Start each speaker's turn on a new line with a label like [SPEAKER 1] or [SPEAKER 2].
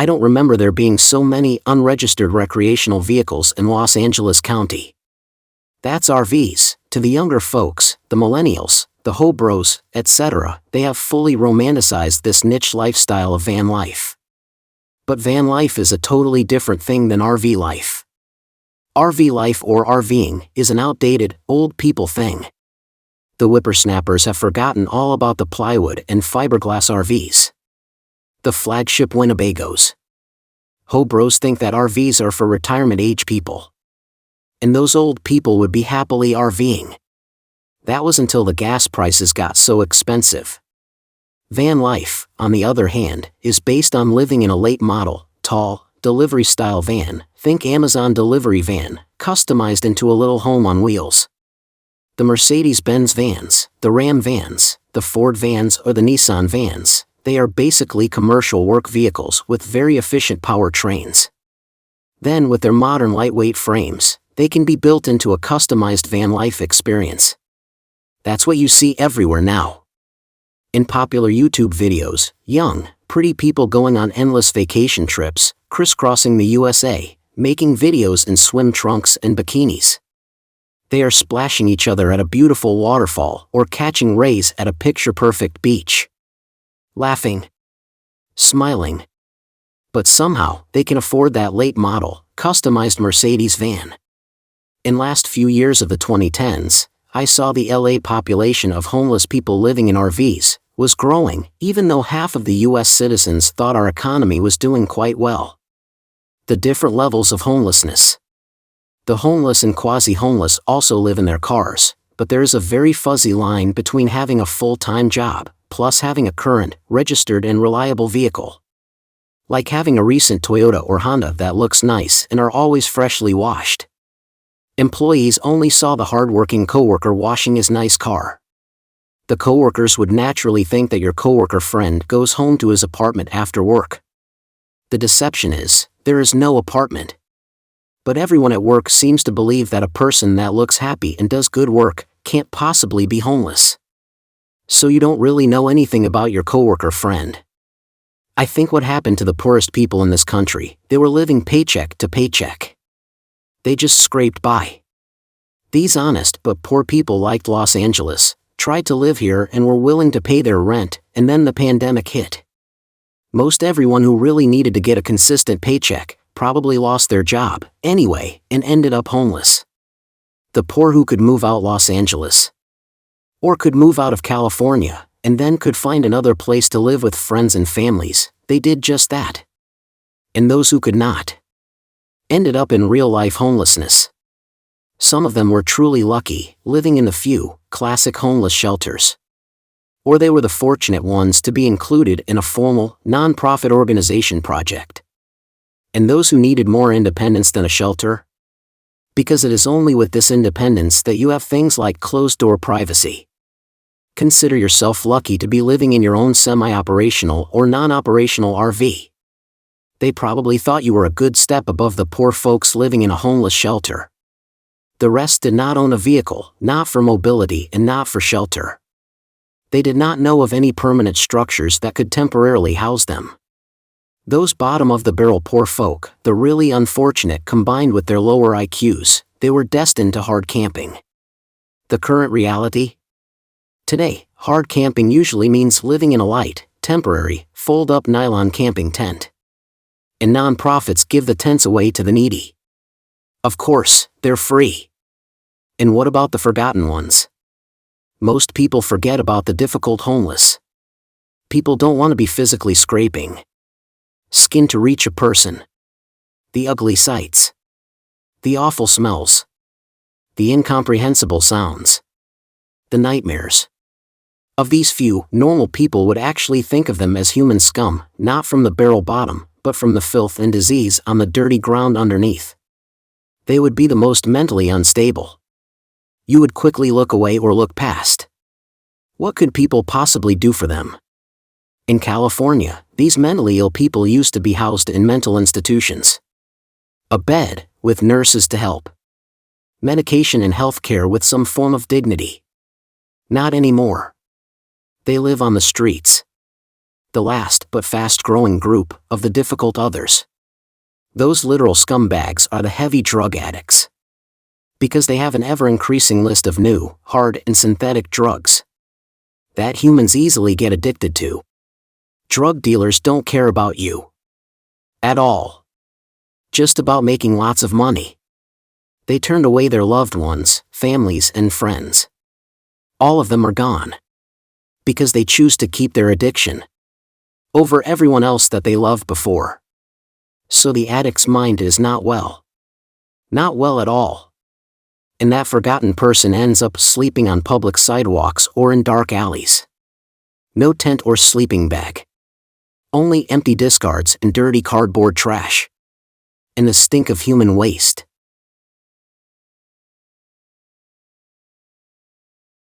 [SPEAKER 1] I don't remember there being so many unregistered recreational vehicles in Los Angeles County. That's RVs. To the younger folks, the millennials, the HoBros, etc., they have fully romanticized this niche lifestyle of van life. But van life is a totally different thing than RV life. RV life, or RVing, is an outdated, old people thing. The whippersnappers have forgotten all about the plywood and fiberglass RVs. The flagship Winnebagos. HoBros think that RVs are for retirement-age people. And those old people would be happily RVing. That was until the gas prices got so expensive. Van life, on the other hand, is based on living in a late model, tall, delivery-style van, think Amazon delivery van, customized into a little home on wheels. The Mercedes-Benz vans, the Ram vans, the Ford vans, or the Nissan vans, they are basically commercial work vehicles with very efficient powertrains. Then, with their modern lightweight frames, they can be built into a customized van life experience. That's what you see everywhere now. In popular YouTube videos, young, pretty people going on endless vacation trips, crisscrossing the USA, making videos in swim trunks and bikinis. They are splashing each other at a beautiful waterfall or catching rays at a picture-perfect beach. Laughing. Smiling. But somehow, they can afford that late model, customized Mercedes van. In last few years of the 2010s, I saw the LA population of homeless people living in RVs was growing, even though half of the US citizens thought our economy was doing quite well. The different levels of homelessness. The homeless and quasi-homeless also live in their cars, but there is a very fuzzy line between having a full-time job, plus having a current, registered and reliable vehicle. Like having a recent Toyota or Honda that looks nice and are always freshly washed. Employees only saw the hard-working coworker washing his nice car. The coworkers would naturally think that your coworker friend goes home to his apartment after work. The deception is, there is no apartment. But everyone at work seems to believe that a person that looks happy and does good work can't possibly be homeless. So you don't really know anything about your coworker friend. I think what happened to the poorest people in this country, they were living paycheck to paycheck. They just scraped by. These honest but poor people liked Los Angeles, tried to live here and were willing to pay their rent, and then the pandemic hit. Most everyone who really needed to get a consistent paycheck probably lost their job anyway and ended up homeless. The poor who could move out Los Angeles, or could move out of California, and then could find another place to live with friends and families, they did just that. And those who could not ended up in real-life homelessness. Some of them were truly lucky, living in the few, classic homeless shelters. Or they were the fortunate ones to be included in a formal, non-profit organization project. And those who needed more independence than a shelter? Because it is only with this independence that you have things like closed-door privacy. Consider yourself lucky to be living in your own semi-operational or non-operational RV. They probably thought you were a good step above the poor folks living in a homeless shelter. The rest did not own a vehicle, not for mobility and not for shelter. They did not know of any permanent structures that could temporarily house them. Those bottom-of-the-barrel poor folk, the really unfortunate combined with their lower IQs, they were destined to hard camping. The current reality? Today, hard camping usually means living in a light, temporary, fold-up nylon camping tent. And nonprofits give the tents away to the needy. Of course, they're free. And what about the forgotten ones? Most people forget about the difficult homeless. People don't want to be physically scraping skin to reach a person. The ugly sights. The awful smells. The incomprehensible sounds. The nightmares. Of these few, normal people would actually think of them as human scum, not from the barrel bottom, but from the filth and disease on the dirty ground underneath. They would be the most mentally unstable. You would quickly look away or look past. What could people possibly do for them? In California, these mentally ill people used to be housed in mental institutions. A bed, with nurses to help. Medication and health care with some form of dignity. Not anymore. They live on the streets. the last but fast-growing group of the difficult others. Those literal scumbags are the heavy drug addicts. Because they have an ever-increasing list of new, hard and synthetic drugs that humans easily get addicted to. Drug dealers don't care about you at all. Just about making lots of money. They turned away their loved ones, families and friends. All of them are gone. Because they choose to keep their addiction over everyone else that they loved before. So the addict's mind is not well. Not well at all. And that forgotten person ends up sleeping on public sidewalks or in dark alleys. No tent or sleeping bag. Only empty discards and dirty cardboard trash. And the stink of human waste.